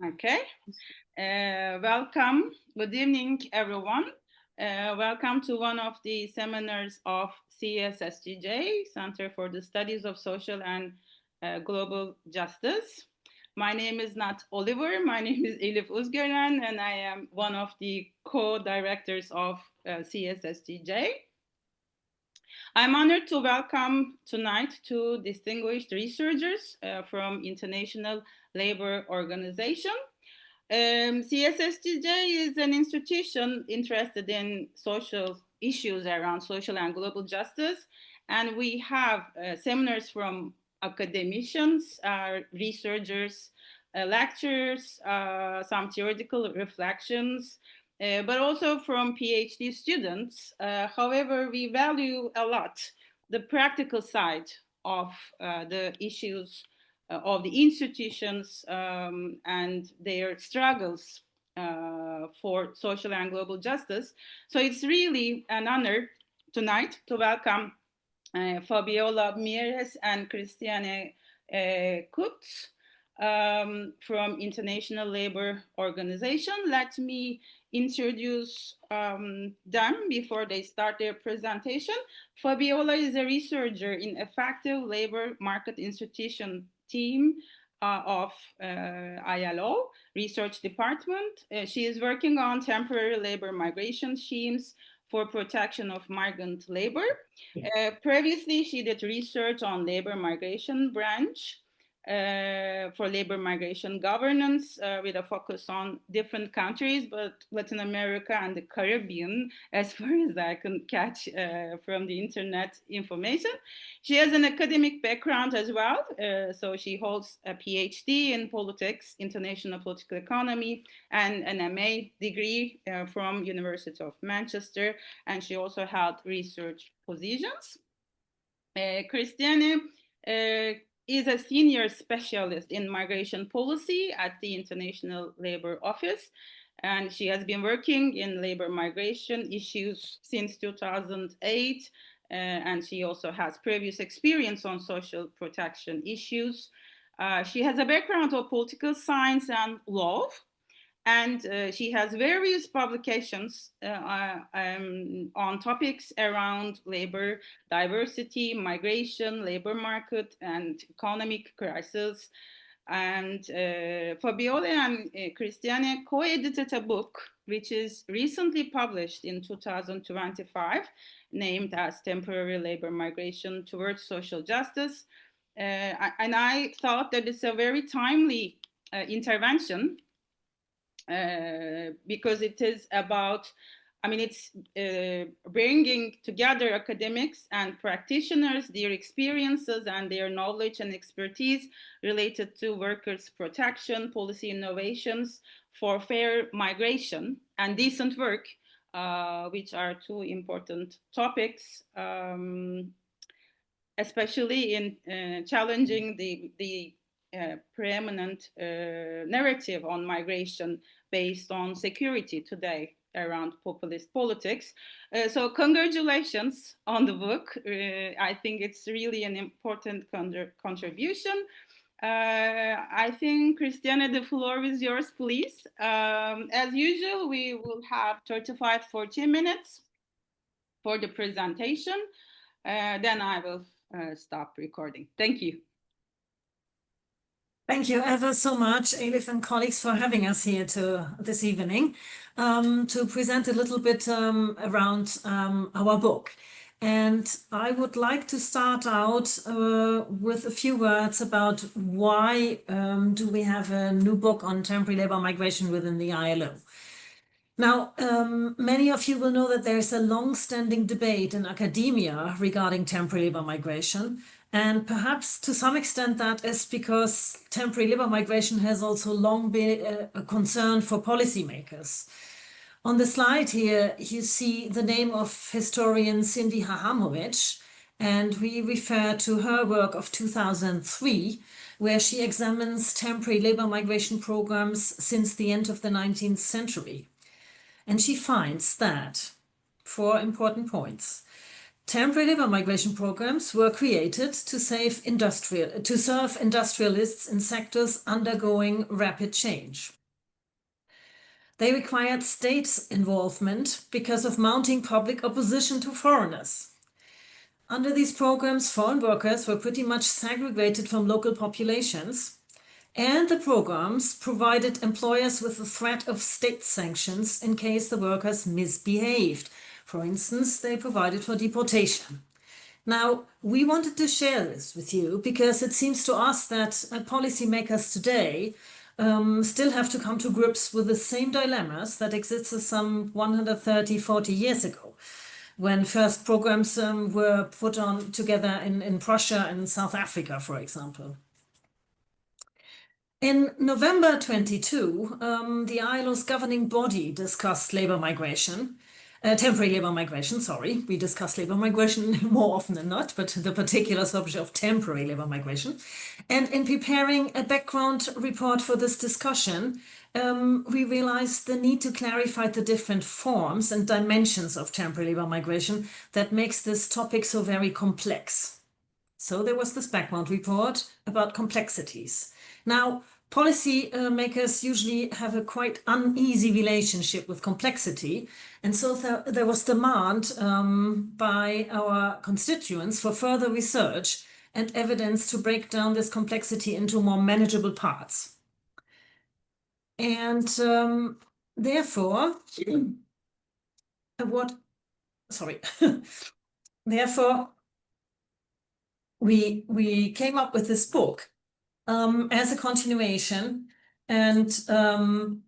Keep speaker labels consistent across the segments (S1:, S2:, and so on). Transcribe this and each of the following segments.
S1: Okay. Welcome. Good evening, everyone. Welcome to one of the seminars of CSSGJ, Center for the Studies of Social and Global Justice. My name is not Oliver. My name is Elif Uzgören, and I am one of the co-directors of CSSGJ. I'm honored to welcome tonight two distinguished researchers from International Labor Organization. CSSGJ is an institution interested in social issues around social and global justice, and we have seminars from academicians, researchers, lectures, some theoretical reflections, but also from PhD students. However, we value a lot the practical side of the issues of the institutions and their struggles for social and global justice. So it's really an honor tonight to welcome Fabiola Mieres and Christiane Kuptsch from International Labor Organization. Let me introduce them before they start their presentation. Fabiola is a researcher in effective labor market institution team of ILO research department. She is working on temporary labor migration schemes for protection of migrant labor. Previously, she did research on labor migration branch for labor migration governance with a focus on different countries, but Latin America and the Caribbean, as far as I can catch from the internet information. She has an academic background as well. So she holds a PhD in politics, international political economy, and an MA degree from University of Manchester. And she also held research positions. Christiane is a senior specialist in migration policy at the International Labour Office, and she has been working in labor migration issues since 2008, and she also has previous experience on social protection issues. She has a background of political science and law, and she has various publications on topics around labor diversity, migration, labor market, and economic crisis. And Fabiola and Christiane co-edited a book which is recently published in 2025, named as Temporary Labor Migration Towards Social Justice. And I thought that it's a very timely intervention because it is about, it's bringing together academics and practitioners, their experiences and their knowledge and expertise related to workers' protection, policy innovations for fair migration and decent work, which are two important topics, especially in challenging the preeminent narrative on migration based on security today around populist politics. So congratulations on the book. I think it's really an important contribution. I think, Christiane, the floor is yours, please. As usual, we will have 35, 40 minutes for the presentation. Then I will stop recording. Thank you.
S2: Thank you ever so much, Elif and colleagues, for having us here this evening to present a little bit around our book. And I would like to start out with a few words about why do we have a new book on temporary labor migration within the ILO. Now, many of you will know that there's a long-standing debate in academia regarding temporary labor migration. And perhaps to some extent that is because temporary labor migration has also long been a concern for policymakers. On the slide here, you see the name of historian Cindy Hahamovich, and we refer to her work of 2003, where she examines temporary labor migration programs since the end of the 19th century. And she finds that, 4 important points. temporary labor migration programs were created to serve industrialists in sectors undergoing rapid change. They required state involvement because of mounting public opposition to foreigners. Under these programs, foreign workers were pretty much segregated from local populations, and the programs provided employers with the threat of state sanctions in case the workers misbehaved. For instance, they provided for deportation. Now, we wanted to share this with you because it seems to us that policymakers today still have to come to grips with the same dilemmas that existed some 130, 40 years ago, when first programs were put on together in Prussia and South Africa, for example. In November 22, the ILO's governing body discussed labor migration, temporary labor migration, sorry. We discuss labor migration more often than not, but the particular subject of temporary labor migration. And in preparing a background report for this discussion, we realized the need to clarify the different forms and dimensions of temporary labor migration that makes this topic so very complex. So there was this background report about complexities. Now, policy makers usually have a quite uneasy relationship with complexity, and so there was demand by our constituents for further research and evidence to break down this complexity into more manageable parts. And therefore, therefore, we came up with this book as a continuation and on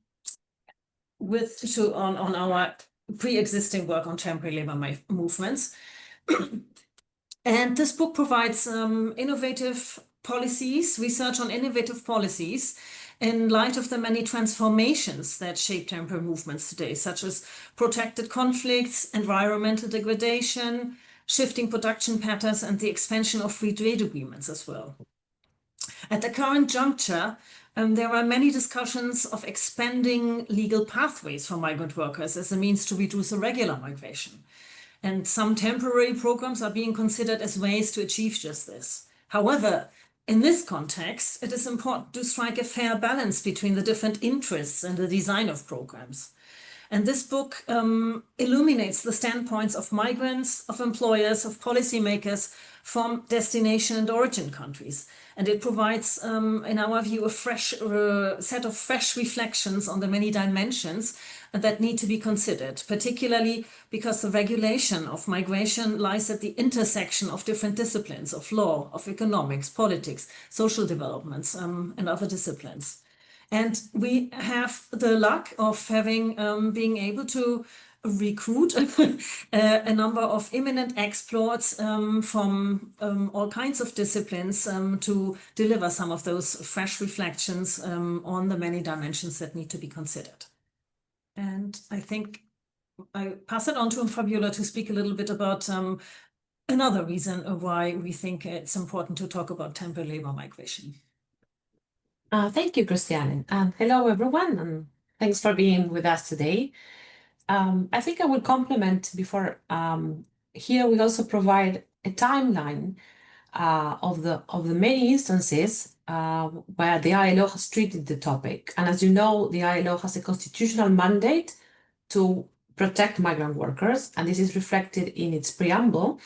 S2: our pre-existing work on temporary labor movements. And this book provides innovative policies, research on innovative policies in light of the many transformations that shape temporary movements today, such as protracted conflicts, environmental degradation, shifting production patterns, and the expansion of free trade agreements as well. At the current juncture, there are many discussions of expanding legal pathways for migrant workers as a means to reduce irregular migration. And some temporary programs are being considered as ways to achieve just this. However, in this context, it is important to strike a fair balance between the different interests in the design of programs. And this book illuminates the standpoints of migrants, of employers, of policymakers from destination and origin countries. And it provides, in our view, a fresh set of fresh reflections on the many dimensions that need to be considered, particularly because the regulation of migration lies at the intersection of different disciplines of law, of economics, politics, social developments, and other disciplines. And we have the luck of having being able to recruit a number of eminent experts from all kinds of disciplines to deliver some of those fresh reflections on the many dimensions that need to be considered. And I think I pass it on to Fabiola to speak a little bit about another reason why we think it's important to talk about temporary labor migration.
S3: Thank you, Christiane. Hello, everyone, and thanks for being with us today. I think I will complement before here we also provide a timeline of the many instances where the ILO has treated the topic. And as you know, the ILO has a constitutional mandate to protect migrant workers, and this is reflected in its preamble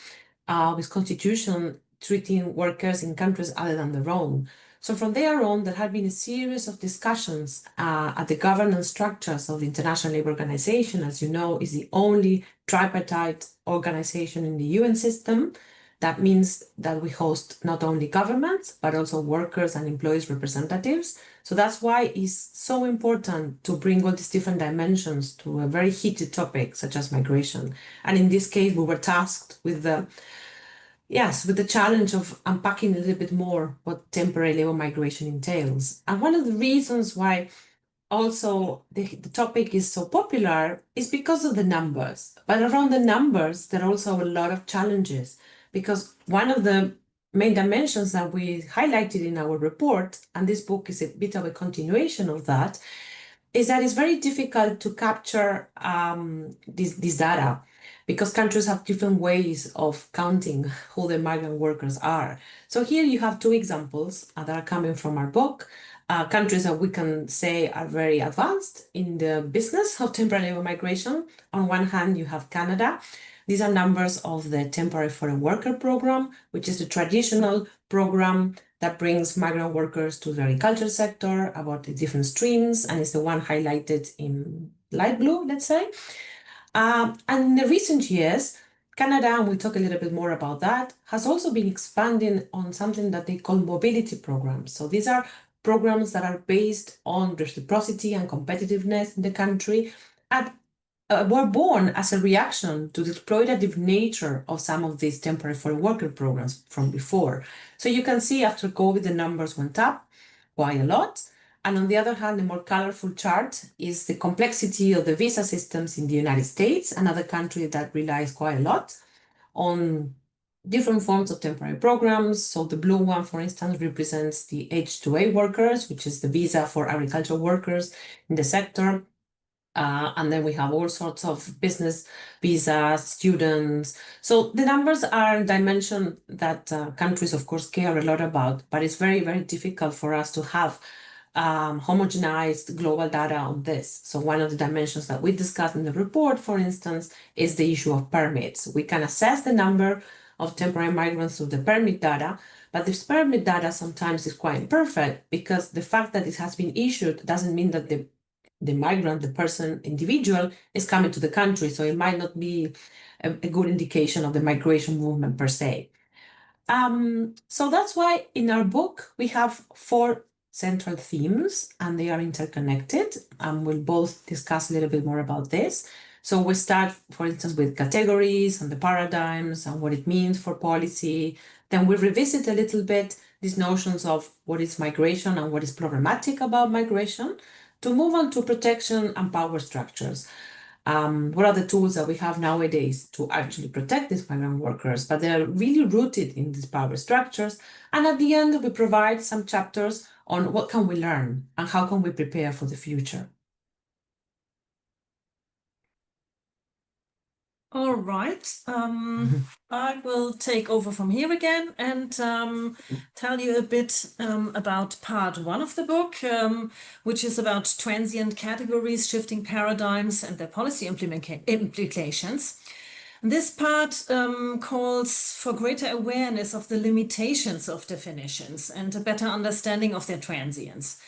S3: with constitution treating workers in countries other than their own. So from there on, there have been a series of discussions at the governance structures of the International Labour Organization. As you know, is the only tripartite organization in the UN system. That means that we host not only governments, but also workers and employees representatives. So that's why it's so important to bring all these different dimensions to a very heated topic, such as migration. And in this case, we were tasked with the challenge of unpacking a little bit more what temporary labor migration entails. And one of the reasons why also the topic is so popular is because of the numbers. But around the numbers, there are also a lot of challenges, because one of the main dimensions that we highlighted in our report, and this book is a bit of a continuation of that, is that it's very difficult to capture this data. because countries have different ways of counting who the migrant workers are. So here you have two examples that are coming from our book. Countries that we can say are very advanced in the business of temporary labor migration. On one hand, you have Canada. These are numbers of the Temporary Foreign Worker Program, which is the traditional program that brings migrant workers to the agriculture sector about the different streams, and is the one highlighted in light blue, let's say. And in the recent years, Canada, and we'll talk a little bit more about that, has also been expanding on something that they call mobility programs. So these are programs that are based on reciprocity and competitiveness in the country, and were born as a reaction to the exploitative nature of some of these temporary foreign worker programs from before. So you can see after COVID, the numbers went up quite a lot. And on the other hand, the more colorful chart is the complexity of the visa systems in the United States, another country that relies quite a lot on different forms of temporary programs. So the blue one, for instance, represents the H-2A workers, which is the visa for agricultural workers in the sector. And then we have all sorts of business visas, students. So the numbers are a dimension that countries, of course, care a lot about, but it's very, very difficult for us to have homogenized global data on this. So one of the dimensions that we discussed in the report, for instance, is the issue of permits. We can assess the number of temporary migrants through the permit data, but this permit data sometimes is quite imperfect because the fact that it has been issued doesn't mean that the migrant, the person, individual is coming to the country. So it might not be a good indication of the migration movement per se. So that's why in our book, we have 4 central themes and they are interconnected. We'll both discuss a little bit more about this. So we start, for instance, with categories and the paradigms and what it means for policy. Then we revisit a little bit these notions of what is migration and what is problematic about migration, to move on to protection and power structures. What are the tools that we have nowadays to actually protect these migrant workers? But they're really rooted in these power structures. And at the end, we provide some chapters on what can we learn and how can we prepare for the future.
S2: All right. I will take over from here again and tell you a bit about part 1 of the book, which is about transient categories, shifting paradigms, and their policy implications. This part calls for greater awareness of the limitations of definitions and a better understanding of their transience.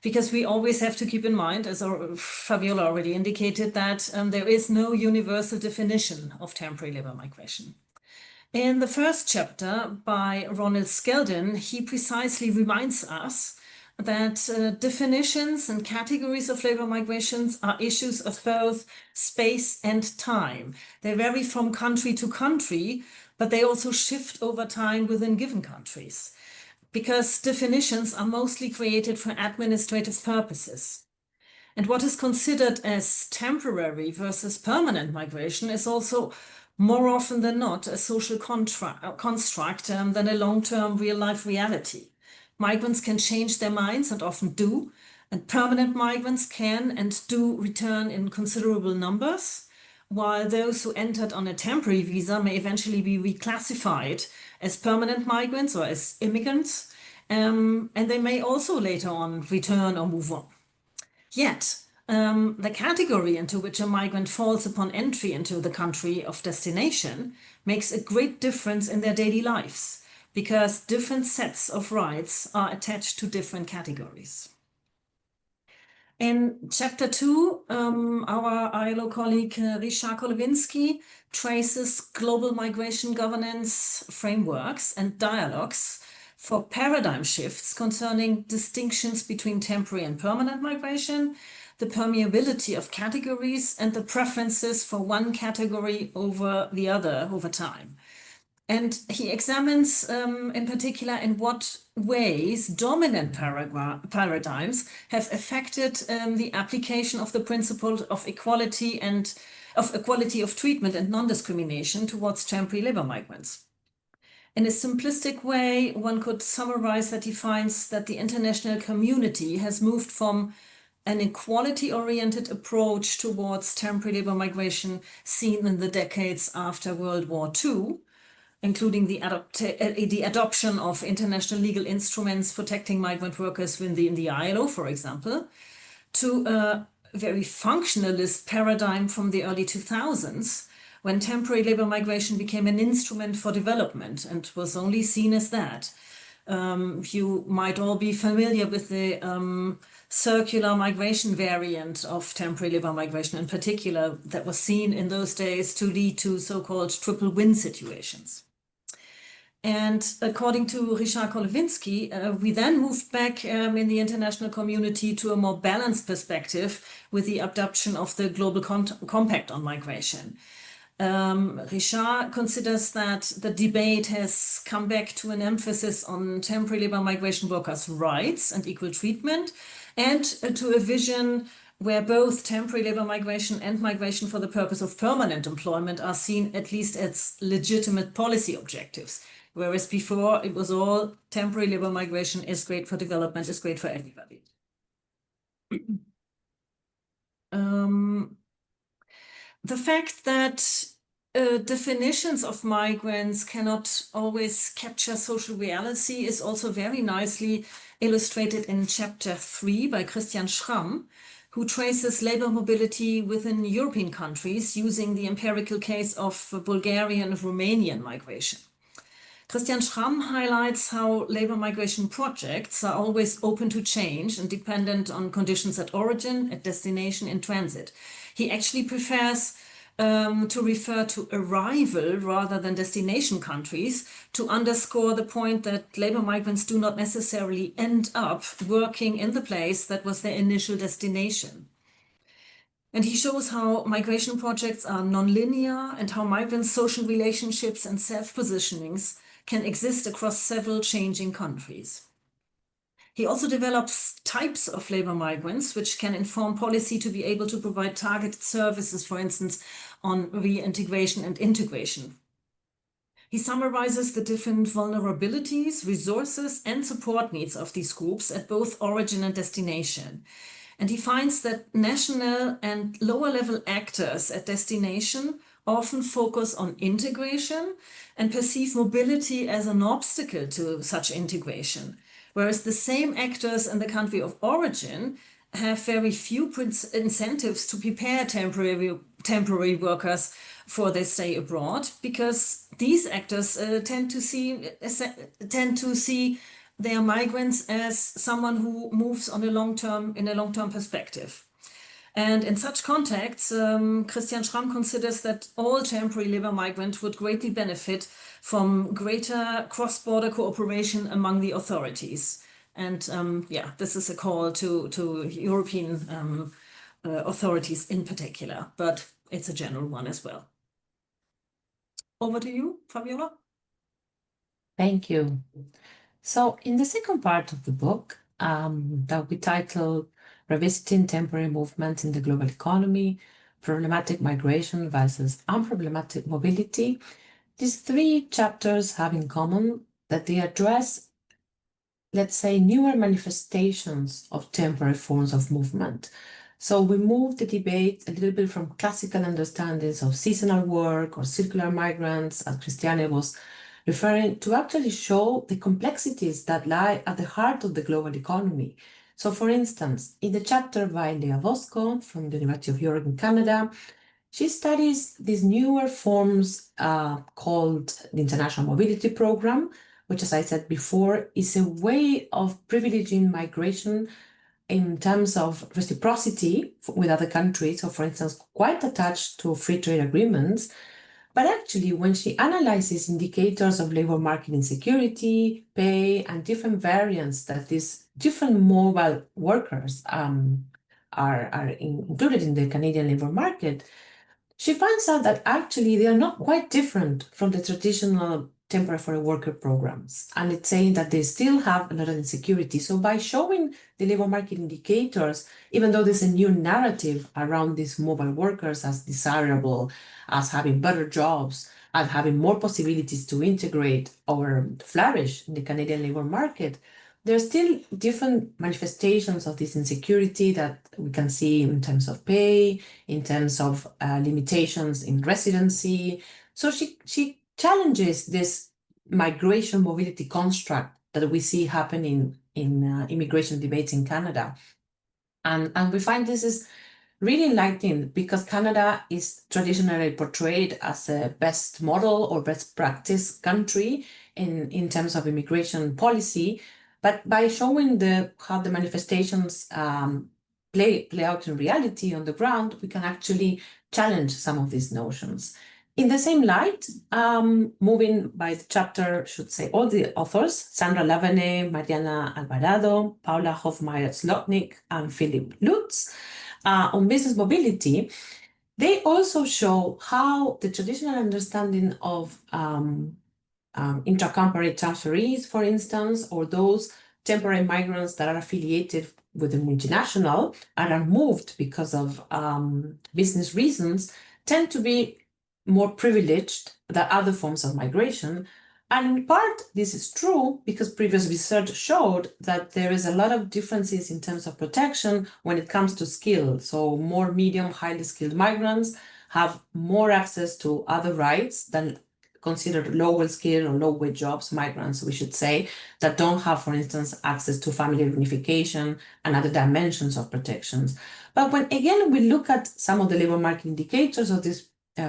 S2: Because we always have to keep in mind, as Fabiola already indicated, that there is no universal definition of temporary labor migration. In the first chapter by Ronald Skeldon, he precisely reminds us that definitions and categories of labor migrations are issues of both space and time. They vary from country to country, but they also shift over time within given countries, because definitions are mostly created for administrative purposes. And what is considered as temporary versus permanent migration is also more often than not a social construct than a long-term real-life reality. Migrants can change their minds and often do, and permanent migrants can and do return in considerable numbers, while those who entered on a temporary visa may eventually be reclassified as permanent migrants or as immigrants, and they may also later on return or move on. Yet, the category into which a migrant falls upon entry into the country of destination makes a great difference in their daily lives, because different sets of rights are attached to different categories. In chapter 2, our ILO colleague Richard Kolowinski traces global migration governance frameworks and dialogues for paradigm shifts concerning distinctions between temporary and permanent migration, the permeability of categories, and the preferences for one category over the other over time. And he examines in particular in what ways dominant paradigms have affected the application of the principle of equality of treatment and non-discrimination towards temporary labor migrants. In a simplistic way, one could summarize that he finds that the international community has moved from an equality-oriented approach towards temporary labor migration seen in the decades after World War II, including the adoption of international legal instruments protecting migrant workers in the ILO, for example, to a very functionalist paradigm from the early 2000s, when temporary labor migration became an instrument for development and was only seen as that. You might all be familiar with the circular migration variant of temporary labor migration in particular that was seen in those days to lead to so-called triple win situations. And according to Richard Kolowinsky, we then moved back in the international community to a more balanced perspective with the adoption of the Global Compact on Migration. Richard considers that the debate has come back to an emphasis on temporary labor migration workers' rights and equal treatment, and to a vision where both temporary labor migration and migration for the purpose of permanent employment are seen at least as legitimate policy objectives. Whereas before it was all temporary labor migration is great for development, is great for everybody. The fact that definitions of migrants cannot always capture social reality is also very nicely illustrated in chapter 3 by Christian Schramm, who traces labor mobility within European countries using the empirical case of Bulgarian and Romanian migration. Christian Schramm highlights how labor migration projects are always open to change and dependent on conditions at origin, at destination, in transit. He actually prefers to refer to arrival rather than destination countries to underscore the point that labor migrants do not necessarily end up working in the place that was their initial destination. And he shows how migration projects are nonlinear and how migrants' social relationships and self-positionings can exist across several changing countries. He also develops types of labor migrants, which can inform policy to be able to provide targeted services, for instance, on reintegration and integration. He summarizes the different vulnerabilities, resources, and support needs of these groups at both origin and destination. And he finds that national and lower-level actors at destination often focus on integration and perceive mobility as an obstacle to such integration, whereas the same actors in the country of origin have very few incentives to prepare temporary workers for their stay abroad, because these actors tend to see their migrants as someone who moves in a long-term perspective. And in such contexts, Christian Schramm considers that all temporary labor migrants would greatly benefit from greater cross-border cooperation among the authorities. And yeah, this is a call to European authorities in particular, but it's a general one as well. Over to you, Fabiola.
S3: Thank you. So in the second part of the book, that we titled Revisiting Temporary Movements in the Global Economy, Problematic Migration versus Unproblematic Mobility, these 3 chapters have in common that they address, let's say, newer manifestations of temporary forms of movement. So we move the debate a little bit from classical understandings of seasonal work or circular migrants, as Christiane was referring, to actually show the complexities that lie at the heart of the global economy. So for instance, in the chapter by Lea Bosco from the University of York in Canada, she studies these newer forms called the International Mobility Program, which, as I said before, is a way of privileging migration in terms of reciprocity with other countries, so for instance, quite attached to free trade agreements. But actually, when she analyzes indicators of labor market insecurity, pay, and different variants that these different mobile workers are included in the Canadian labor market, she finds out that actually they are not quite different from the traditional temporary foreign worker programs. And it's saying that they still have a lot of insecurity. So by showing the labor market indicators, even though there's a new narrative around these mobile workers as desirable, as having better jobs, and having more possibilities to integrate or flourish in the Canadian labor market, there are still different manifestations of this insecurity that we can see in terms of pay, in terms of limitations in residency. So she challenges this migration mobility construct that we see happening in immigration debates in Canada. And we find this is really enlightening because Canada is traditionally portrayed as a best model or best practice country in terms of immigration policy. But by showing how the manifestations play out in reality on the ground, we can actually challenge some of these notions. In the same light, moving by the chapter, should say all the authors, Sandra Lavene, Mariana Alvarado, Paula Hofmeier-Slotnick, and Philip Lutz, on business mobility, they also show how the traditional understanding of intracompany transferees, for instance, or those temporary migrants that are affiliated with a multinational and are moved because of business reasons, tend to be more privileged than other forms of migration. And in part, this is true because previous research showed that there is a lot of differences in terms of protection when it comes to skill. So more medium, highly skilled migrants have more access to other rights than considered lower skill or low wage jobs, migrants, we should say, that don't have, for instance, access to family reunification and other dimensions of protections. But when, again, we look at some of the labor market indicators of this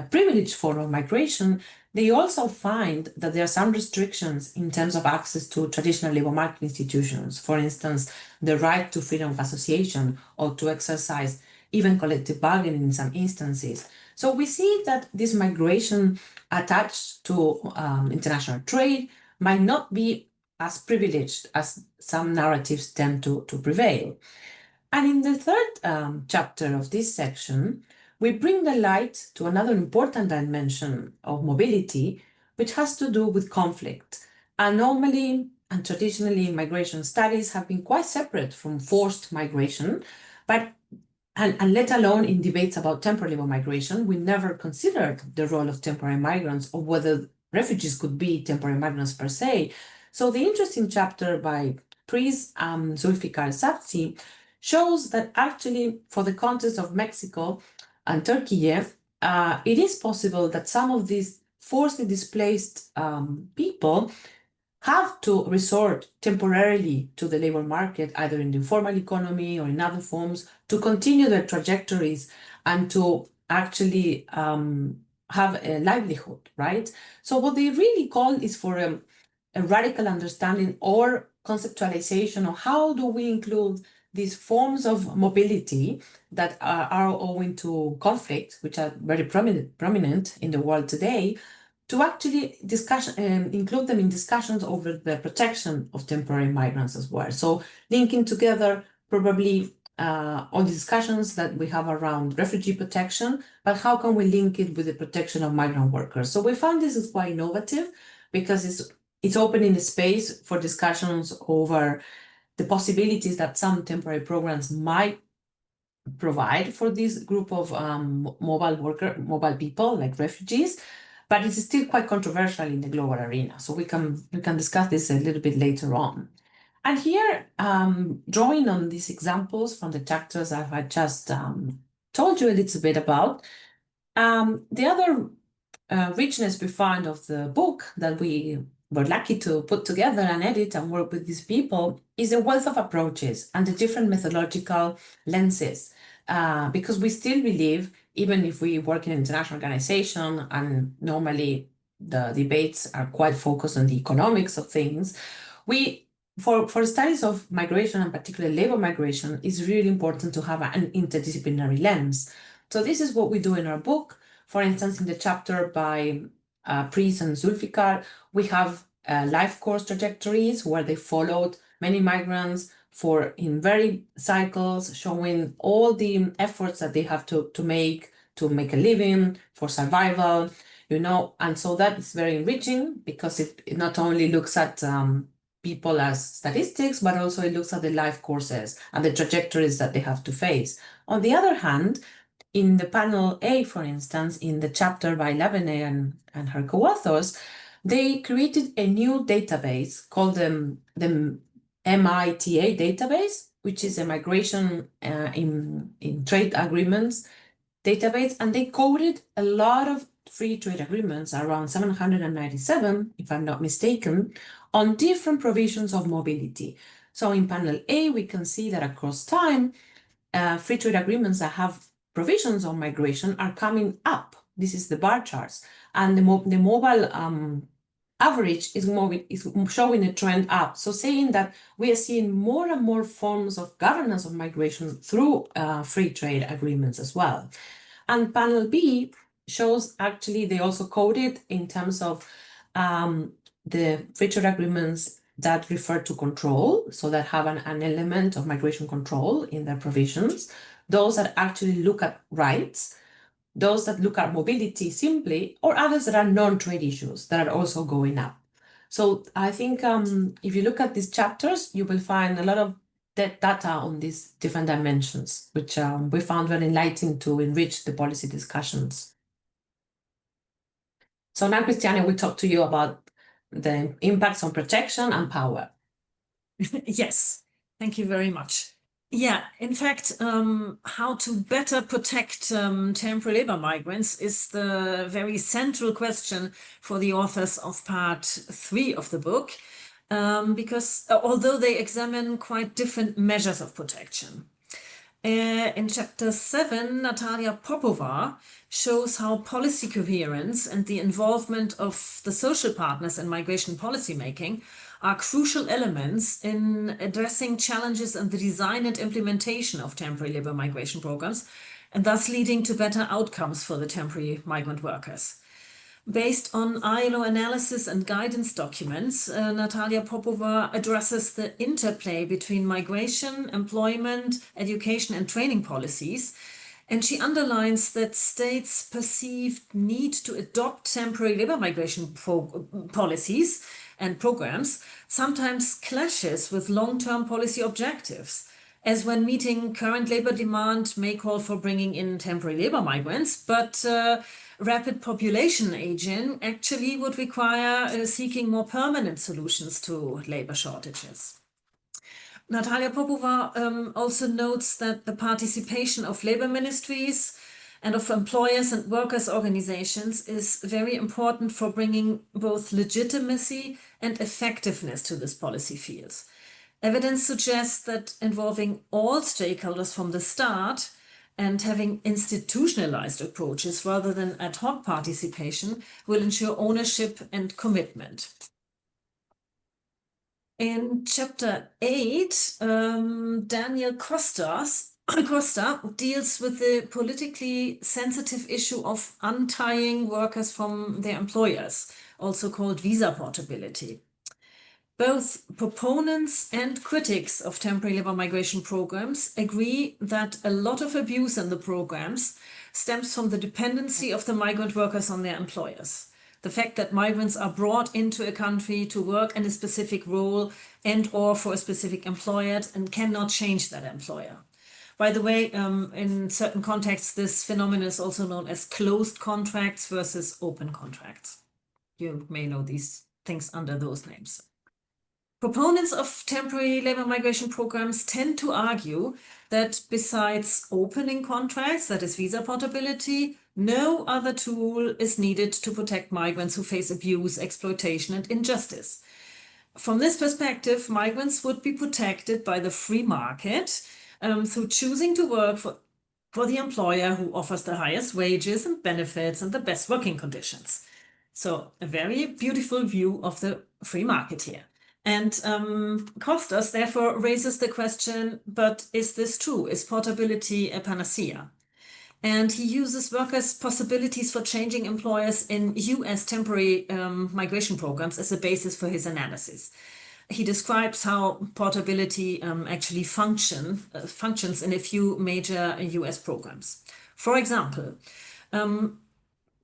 S3: privileged form of migration, they also find that there are some restrictions in terms of access to traditional labor market institutions. For instance, the right to freedom of association or to exercise even collective bargaining in some instances. So we see that this migration attached to international trade might not be as privileged as some narratives tend to prevail. And in the third chapter of this section, we bring the light to another important dimension of mobility, which has to do with conflict. And normally and traditionally, migration studies have been quite separate from forced migration, but and let alone in debates about temporary labor migration, we never considered the role of temporary migrants or whether refugees could be temporary migrants per se. So the interesting chapter by Pris Zulfikar Sapti shows that actually for the context of Mexico and Turkey, it is possible that some of these forcibly displaced people have to resort temporarily to the labor market, either in the informal economy or in other forms, to continue their trajectories and to actually have a livelihood, right? So what they really call is for a radical understanding or conceptualization of how do we include these forms of mobility that are owing to conflict, which are very prominent in the world today, to actually include them in discussions over the protection of temporary migrants as well. So linking together probably all the discussions that we have around refugee protection, but how can we link it with the protection of migrant workers? So we found this is quite innovative because it's opening the space for discussions over the possibilities that some temporary programs might provide for this group of mobile people like refugees, but it's still quite controversial in the global arena. So we can discuss this a little bit later on. And here, drawing on these examples from the chapters I had just told you a little bit about, the other richness we find of the book that we were lucky to put together and edit and work with these people is a wealth of approaches and the different methodological lenses. Because we still believe, even if we work in an international organization and normally the debates are quite focused on the economics of things, for studies of migration and particularly labor migration, it's really important to have an interdisciplinary lens. So this is what we do in our book. For instance, in the chapter by Pris and Zulfikar, we have life course trajectories where they followed many migrants in very cycles, showing all the efforts that they have to make a living, for survival, and so that is very enriching because it not only looks at people as statistics, but also it looks at the life courses and the trajectories that they have to face. On the other hand, in the panel A, for instance, in the chapter by Lavene and her co-authors, they created a new database called the MITA database, which is a migration in trade agreements database, and they coded a lot of free trade agreements, around 797, if I'm not mistaken, on different provisions of mobility. So in panel A, we can see that across time, free trade agreements that have provisions on migration are coming up. This is the bar charts, and the mobile average is showing a trend up. So saying that we are seeing more and more forms of governance of migration through free trade agreements as well. And panel B shows actually they also coded in terms of the free trade agreements that refer to control, so that have an element of migration control in their provisions, those that actually look at rights, those that look at mobility simply, or others that are non-trade issues that are also going up. So I think if you look at these chapters, you will find a lot of data on these different dimensions, which we found very enlightening to enrich the policy discussions. So now, Christiane, will talk to you about the impacts on protection and power.
S2: Yes, thank you very much. Yeah, in fact, how to better protect temporary labor migrants is the very central question for the authors of part 3 of the book, because although they examine quite different measures of protection. In chapter 7, Natalia Popova shows how policy coherence and the involvement of the social partners in migration policymaking are crucial elements in addressing challenges in the design and implementation of temporary labor migration programs, and thus leading to better outcomes for the temporary migrant workers. Based on ILO analysis and guidance documents, Natalia Popova addresses the interplay between migration, employment, education, and training policies, and she underlines that states' perceived need to adopt temporary labor migration policies and programs sometimes clashes with long-term policy objectives, as when meeting current labor demand may call for bringing in temporary labor migrants, but rapid population aging actually would require seeking more permanent solutions to labor shortages. Natalia Popova also notes that the participation of labor ministries and of employers and workers' organizations is very important for bringing both legitimacy and effectiveness to this policy field. Evidence suggests that involving all stakeholders from the start and having institutionalized approaches rather than ad hoc participation will ensure ownership and commitment. In chapter 8, Daniel Costa deals with the politically sensitive issue of untying workers from their employers, also called visa portability. Both proponents and critics of temporary labor migration programs agree that a lot of abuse in the programs stems from the dependency of the migrant workers on their employers. The fact that migrants are brought into a country to work in a specific role and or for a specific employer and cannot change that employer. By the way, in certain contexts, this phenomenon is also known as closed contracts versus open contracts. You may know these things under those names. Proponents of temporary labor migration programs tend to argue that besides opening contracts, that is visa portability, no other tool is needed to protect migrants who face abuse, exploitation, and injustice. From this perspective, migrants would be protected by the free market through choosing to work for the employer who offers the highest wages and benefits and the best working conditions. So a very beautiful view of the free market here. And Costas therefore raises the question, but is this true? Is portability a panacea? And he uses workers' possibilities for changing employers in US temporary migration programs as a basis for his analysis. He describes how portability actually functions in a few major US programs. For example,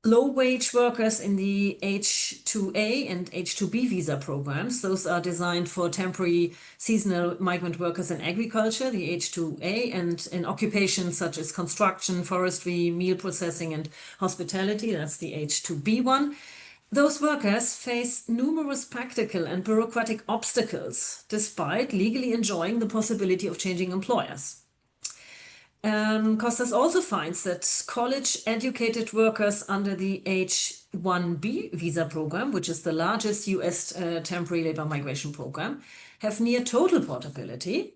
S2: low-wage workers in the H-2A and H-2B visa programs, those are designed for temporary seasonal migrant workers in agriculture, the H-2A, and in occupations such as construction, forestry, meal processing, and hospitality, that's the H-2B one. Those workers face numerous practical and bureaucratic obstacles, despite legally enjoying the possibility of changing employers. Costas also finds that college-educated workers under the H-1B visa program, which is the largest US temporary labor migration program, have near total portability,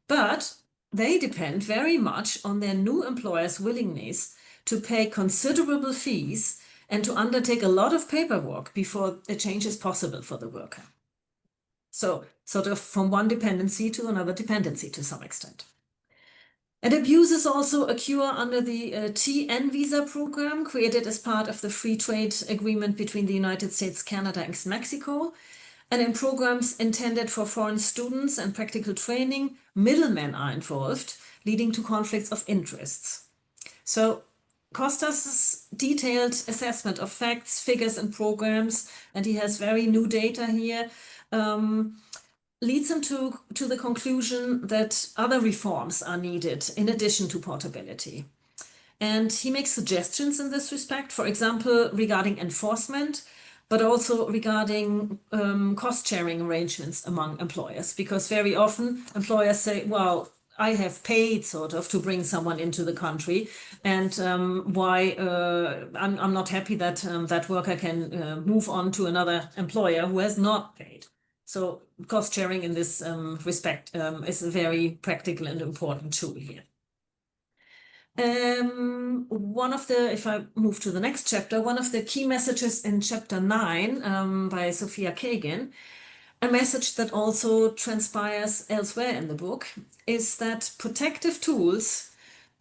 S2: but they depend very much on their new employer's willingness to pay considerable fees and to undertake a lot of paperwork before a change is possible for the worker. So sort of from one dependency to another dependency to some extent. And abuse also occur under the TN visa program created as part of the free trade agreement between the United States, Canada, and Mexico. And in programs intended for foreign students and practical training, middlemen are involved, leading to conflicts of interests. So Costas' detailed assessment of facts, figures, and programs, and he has very new data here, leads him to the conclusion that other reforms are needed in addition to portability. And he makes suggestions in this respect, for example, regarding enforcement, but also regarding cost-sharing arrangements among employers, because very often employers say, well, I have paid sort of to bring someone into the country, and I'm not happy that that worker can move on to another employer who has not paid. So cost sharing in this respect is a very practical and important tool here. If I move to the next chapter, one of the key messages in chapter 9 by Sophia Kagan, a message that also transpires elsewhere in the book, is that protective tools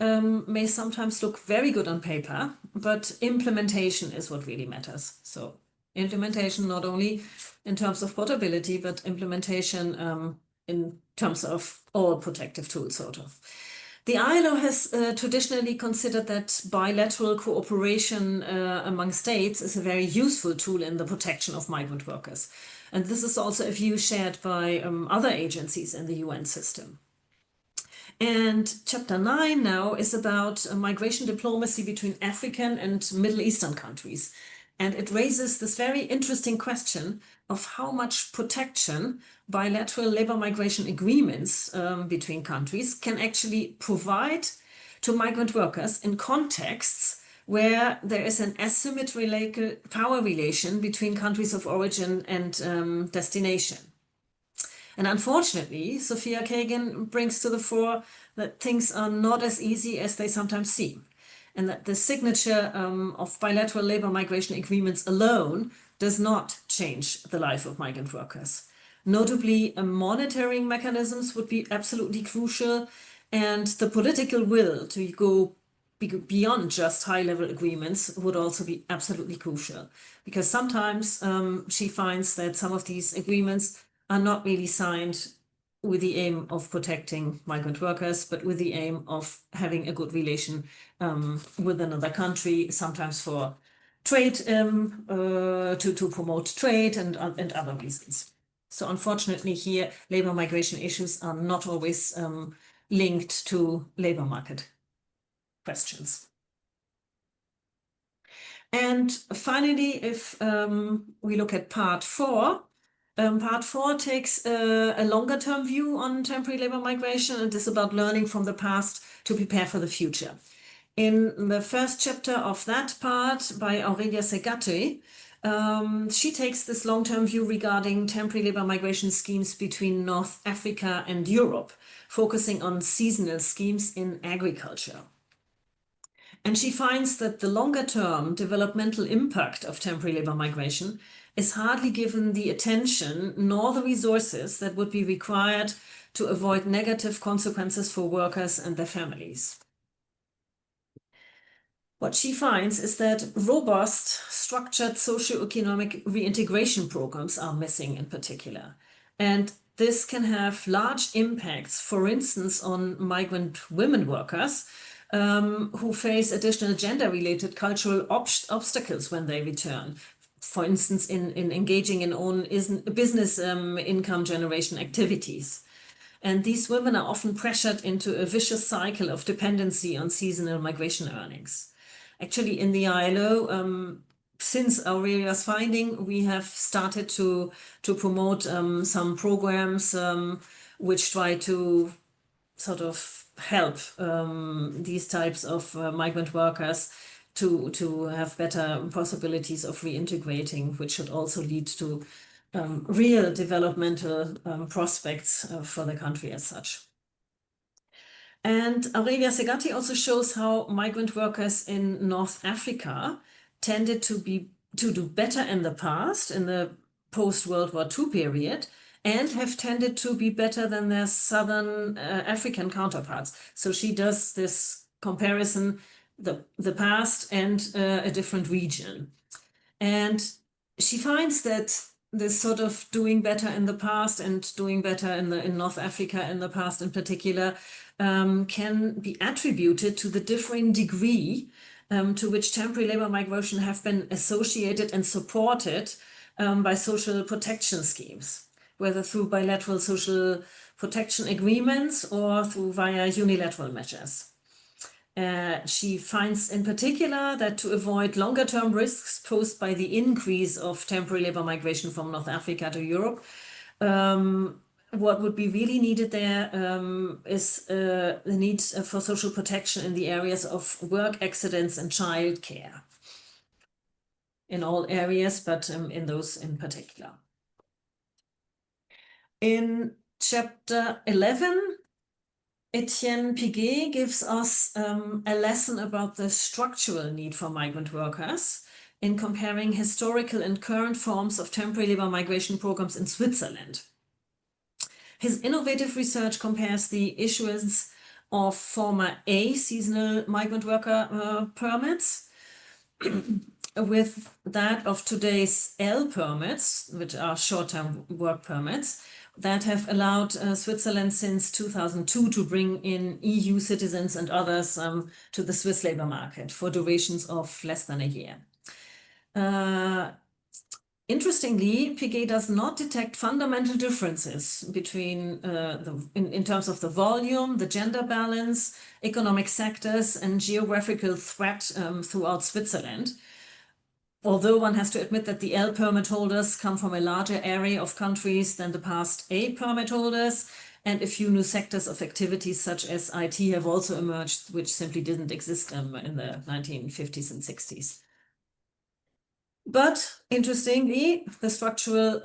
S2: may sometimes look very good on paper, but implementation is what really matters. So implementation not only in terms of portability, but implementation in terms of all protective tools, sort of. The ILO has traditionally considered that bilateral cooperation among states is a very useful tool in the protection of migrant workers. And this is also a view shared by other agencies in the UN system. And chapter 9 now is about migration diplomacy between African and Middle Eastern countries. And it raises this very interesting question of how much protection bilateral labor migration agreements between countries can actually provide to migrant workers in contexts where there is an asymmetrical power relation between countries of origin and destination. And unfortunately, Sophia Kagan brings to the fore that things are not as easy as they sometimes seem, and that the signature of bilateral labor migration agreements alone does not change the life of migrant workers. Notably, monitoring mechanisms would be absolutely crucial, and the political will to go beyond just high-level agreements would also be absolutely crucial, because sometimes she finds that some of these agreements are not really signed with the aim of protecting migrant workers, but with the aim of having a good relation with another country, sometimes for trade, to promote trade and other reasons. So unfortunately here, labor migration issues are not always linked to labor market questions. And finally, if we look at part 4, part 4 takes a longer term view on temporary labor migration, and is about learning from the past to prepare for the future. In the first chapter of that part by Aurelia Segate, she takes this long-term view regarding temporary labor migration schemes between North Africa and Europe, focusing on seasonal schemes in agriculture. And she finds that the longer-term developmental impact of temporary labor migration is hardly given the attention nor the resources that would be required to avoid negative consequences for workers and their families. What she finds is that robust, structured socioeconomic reintegration programs are missing in particular. And this can have large impacts, for instance, on migrant women workers who face additional gender-related cultural obstacles when they return. For instance, in engaging in own business income generation activities. And these women are often pressured into a vicious cycle of dependency on seasonal migration earnings. Actually, in the ILO, since Aurelia's finding, we have started to promote some programs which try to sort of help these types of migrant workers to have better possibilities of reintegrating, which should also lead to real developmental prospects for the country as such. And Aurelia Segatti also shows how migrant workers in North Africa tended to do better in the past, in the post-World War II period, and have tended to be better than their Southern African counterparts. So she does this comparison, the past and a different region. And she finds that this sort of doing better in the past and doing better in North Africa in the past in particular can be attributed to the differing degree to which temporary labor migration have been associated and supported by social protection schemes, whether through bilateral social protection agreements or through via unilateral measures. She finds in particular that to avoid longer-term risks posed by the increase of temporary labor migration from North Africa to Europe, what would be really needed there is the need for social protection in the areas of work accidents and childcare. In all areas, but in those in particular. In chapter 11, Etienne Piguet gives us a lesson about the structural need for migrant workers in comparing historical and current forms of temporary labor migration programs in Switzerland. His innovative research compares the issuance of former A seasonal migrant worker permits with that of today's L permits, which are short-term work permits, that have allowed Switzerland since 2002 to bring in EU citizens and others to the Swiss labor market for durations of less than a year. Interestingly, Piguet does not detect fundamental differences between in terms of the volume, the gender balance, economic sectors, and geographical threat throughout Switzerland. Although one has to admit that the L permit holders come from a larger area of countries than the past A permit holders, and a few new sectors of activities such as IT have also emerged, which simply didn't exist in the 1950s and 60s. But interestingly, the structural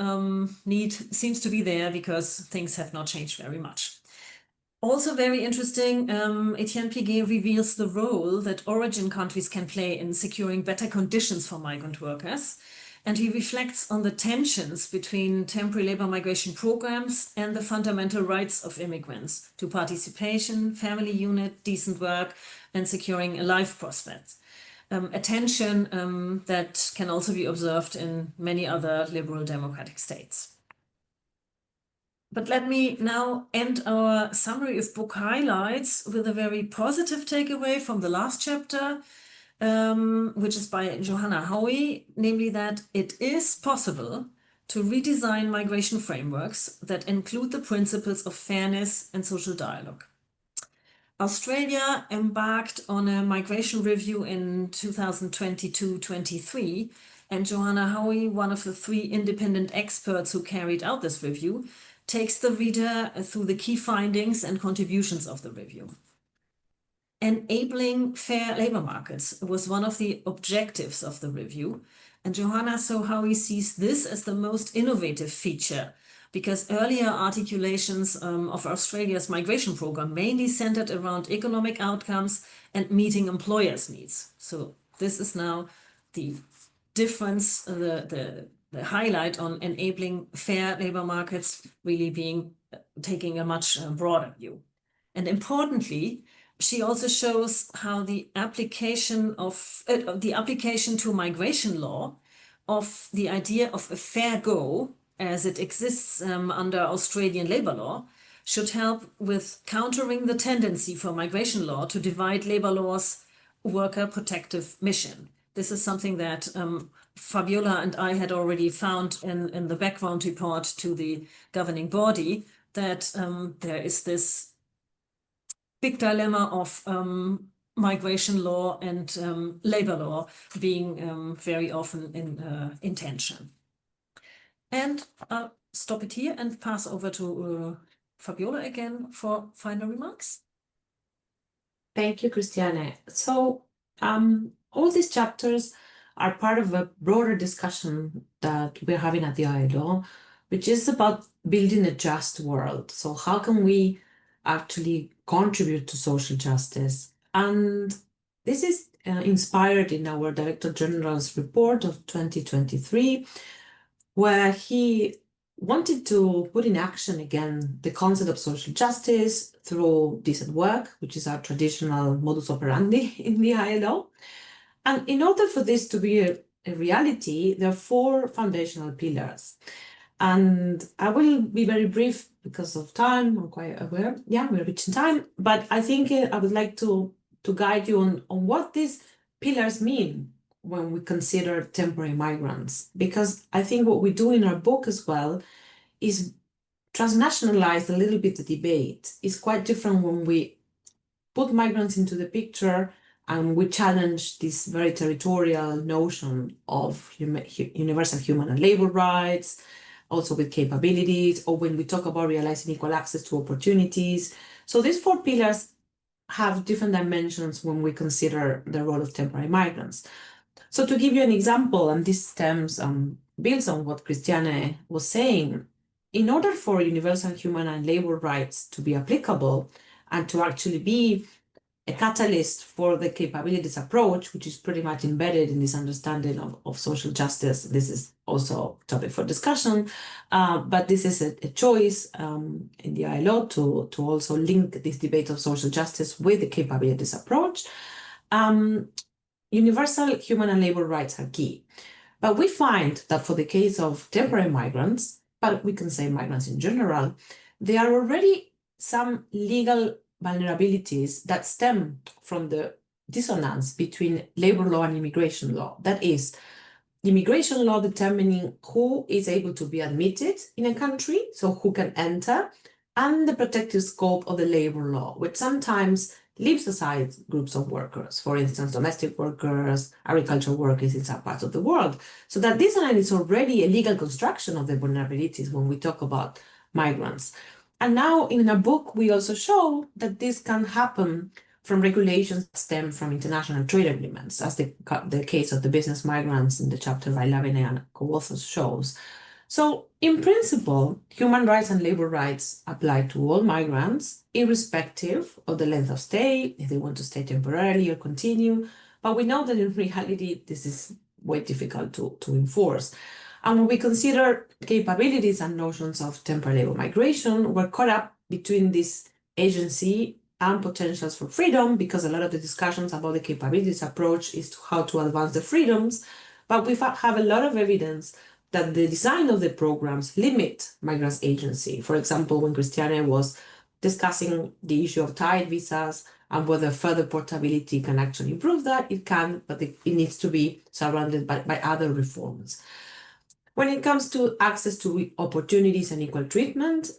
S2: need seems to be there because things have not changed very much. Also very interesting, Etienne Piguet reveals the role that origin countries can play in securing better conditions for migrant workers. And he reflects on the tensions between temporary labor migration programs and the fundamental rights of immigrants to participation, family unit, decent work, and securing a life prospect. A tension that can also be observed in many other liberal democratic states. But let me now end our summary of book highlights with a very positive takeaway from the last chapter, which is by Johanna Howie, namely that it is possible to redesign migration frameworks that include the principles of fairness and social dialogue. Australia embarked on a migration review in 2022-23, and Johanna Howie, one of the 3 independent experts who carried out this review, takes the reader through the key findings and contributions of the review. Enabling fair labor markets was one of the objectives of the review, and Johanna Howie sees this as the most innovative feature, because earlier articulations of Australia's migration program mainly centered around economic outcomes and meeting employers' needs. So this is now the difference, the highlight on enabling fair labor markets really being taking a much broader view. And importantly, she also shows how the application to migration law of the idea of a fair go as it exists under Australian labor law should help with countering the tendency for migration law to divide labor law's worker protective mission. This is something that Fabiola and I had already found in the background report to the governing body, that there is this big dilemma of migration law and labor law being very often in tension. And I'll stop it here and pass over to Fabiola again for final remarks.
S3: Thank you, Christiane. So all these chapters are part of a broader discussion that we're having at the ILO, which is about building a just world. So how can we actually contribute to social justice? And this is inspired in our Director General's report of 2023, where he wanted to put in action again the concept of social justice through decent work, which is our traditional modus operandi in the ILO. And in order for this to be a reality, there are 4 foundational pillars. And I will be very brief because of time. I'm quite aware. Yeah, we're reaching time. But I think I would like to guide you on what these pillars mean when we consider temporary migrants. Because I think what we do in our book as well is transnationalize a little bit the debate. It's quite different when we put migrants into the picture and we challenge this very territorial notion of universal human and labor rights, also with capabilities, or when we talk about realizing equal access to opportunities. So these 4 pillars have different dimensions when we consider the role of temporary migrants. So to give you an example, and this stems builds on what Christiane was saying, in order for universal human and labor rights to be applicable and to actually be a catalyst for the capabilities approach, which is pretty much embedded in this understanding of social justice. This is also a topic for discussion, but this is a choice in the ILO to also link this debate of social justice with the capabilities approach. Universal human and labor rights are key. But we find that for the case of temporary migrants, but we can say migrants in general, there are already some legal vulnerabilities that stem from the dissonance between labor law and immigration law. That is, immigration law determining who is able to be admitted in a country, so who can enter, and the protective scope of the labor law, which sometimes leaves aside groups of workers, for instance, domestic workers, agricultural workers in some parts of the world. So that this line is already a legal construction of the vulnerabilities when we talk about migrants. And now in our book, we also show that this can happen from regulations that stem from international trade agreements, as the case of the business migrants in the chapter by Lavene and co-authors shows. So in principle, human rights and labor rights apply to all migrants, irrespective of the length of stay, if they want to stay temporarily or continue. But we know that in reality, this is way difficult to enforce. And when we consider capabilities and notions of temporary labor migration, we're caught up between this agency and potentials for freedom, because a lot of the discussions about the capabilities approach is how to advance the freedoms. But we have a lot of evidence that the design of the programs limit migrants' agency. For example, when Christiane was discussing the issue of tied visas and whether further portability can actually improve that, it can, but it needs to be surrounded by other reforms. When it comes to access to opportunities and equal treatment,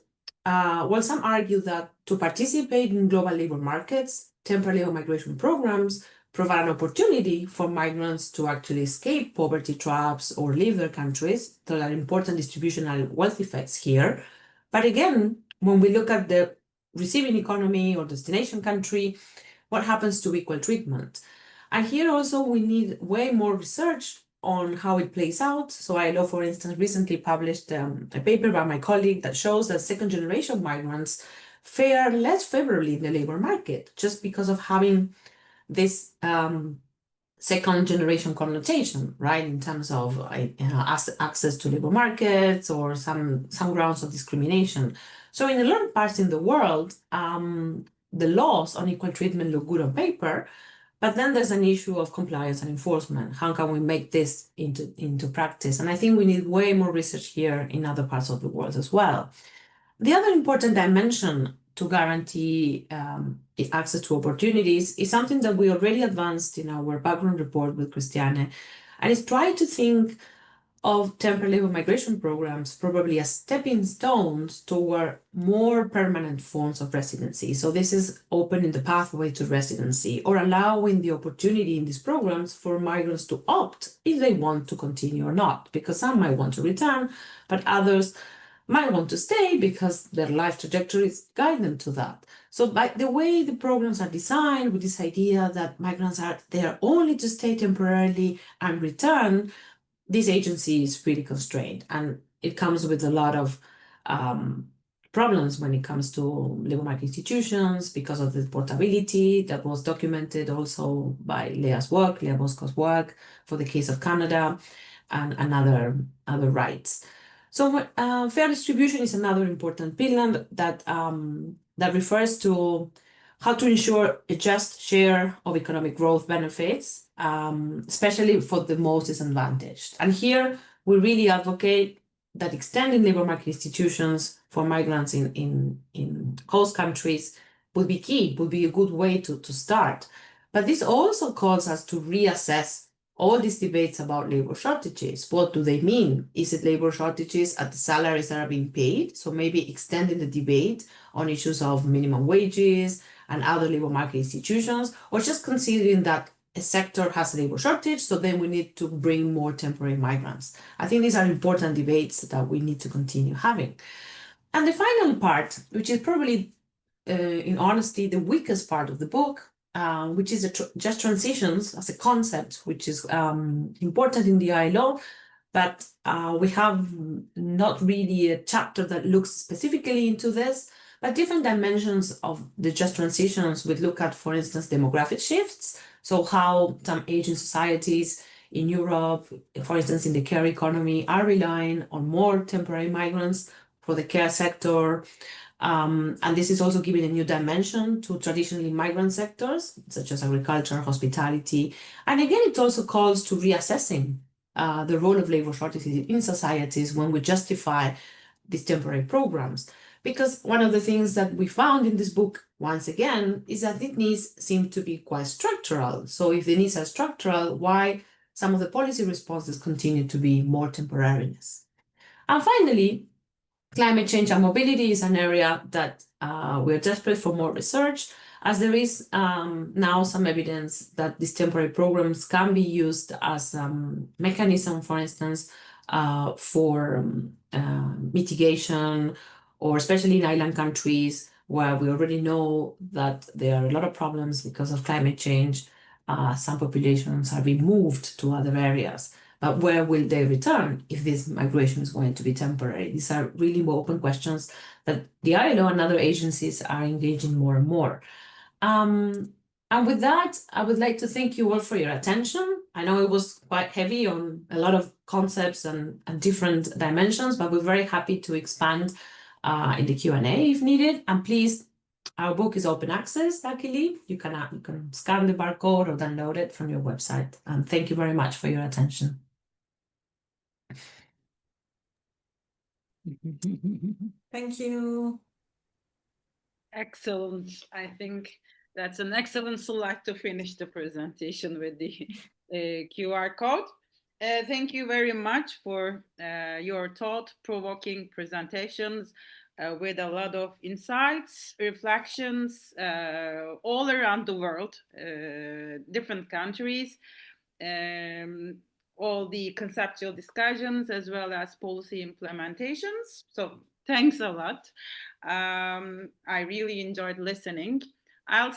S3: well, some argue that to participate in global labor markets, temporary labor migration programs provide an opportunity for migrants to actually escape poverty traps or leave their countries. There are important distributional wealth effects here. But again, when we look at the receiving economy or destination country, what happens to equal treatment? And here also we need way more research on how it plays out. So ILO, for instance, recently published a paper by my colleague that shows that second-generation migrants fare less favorably in the labor market just because of having this second-generation connotation, right, in terms of access to labor markets or some grounds of discrimination. So in a lot of parts in the world, the laws on equal treatment look good on paper, but then there's an issue of compliance and enforcement. How can we make this into practice? And I think we need way more research here in other parts of the world as well. The other important dimension to guarantee access to opportunities is something that we already advanced in our background report with Christiane, and it's try to think of temporary labor migration programs probably as stepping stones toward more permanent forms of residency. So this is opening the pathway to residency or allowing the opportunity in these programs for migrants to opt if they want to continue or not, because some might want to return, but others might want to stay because their life trajectories guide them to that. So by the way the programs are designed, with this idea that migrants are there only to stay temporarily and return, this agency is pretty constrained, and it comes with a lot of problems when it comes to labor market institutions because of the portability that was documented also by Lea Bosco's work for the case of Canada and other rights. So fair distribution is another important pillar that refers to how to ensure a just share of economic growth benefits, especially for the most disadvantaged. And here we really advocate that extending labor market institutions for migrants in host countries would be key, would be a good way to start. But this also calls us to reassess all these debates about labor shortages. What do they mean? Is it labor shortages at the salaries that are being paid? So maybe extending the debate on issues of minimum wages and other labor market institutions, or just considering that a sector has a labor shortage, so then we need to bring more temporary migrants. I think these are important debates that we need to continue having. And the final part, which is probably, in honesty, the weakest part of the book, which is just transitions as a concept, which is important in the ILO, but we have not really a chapter that looks specifically into this, but different dimensions of the just transitions would look at, for instance, demographic shifts. So how some aging societies in Europe, for instance, in the care economy, are relying on more temporary migrants for the care sector. And this is also giving a new dimension to traditionally migrant sectors, such as agriculture, hospitality. And again, it also calls to reassessing the role of labor shortages in societies when we justify these temporary programs. Because one of the things that we found in this book, once again, is that these needs seem to be quite structural. So if the needs are structural, why some of the policy responses continue to be more temporariness? And finally, climate change and mobility is an area that we're desperate for more research, as there is now some evidence that these temporary programs can be used as a mechanism, for instance, for mitigation, or especially in island countries where we already know that there are a lot of problems because of climate change. Some populations are being moved to other areas. But where will they return if this migration is going to be temporary? These are really open questions that the ILO and other agencies are engaging more and more. And with that, I would like to thank you all for your attention. I know it was quite heavy on a lot of concepts and different dimensions, but we're very happy to expand in the Q&A if needed. And please, our book is open access, luckily. You can scan the barcode or download it from your website. And thank you very much for your attention.
S2: Thank you.
S1: Excellent. I think that's an excellent slide to finish the presentation with the QR code. Thank you very much for your thought-provoking presentations with a lot of insights, reflections all around the world, different countries, all the conceptual discussions as well as policy implementations. So thanks a lot. I really enjoyed listening. I'll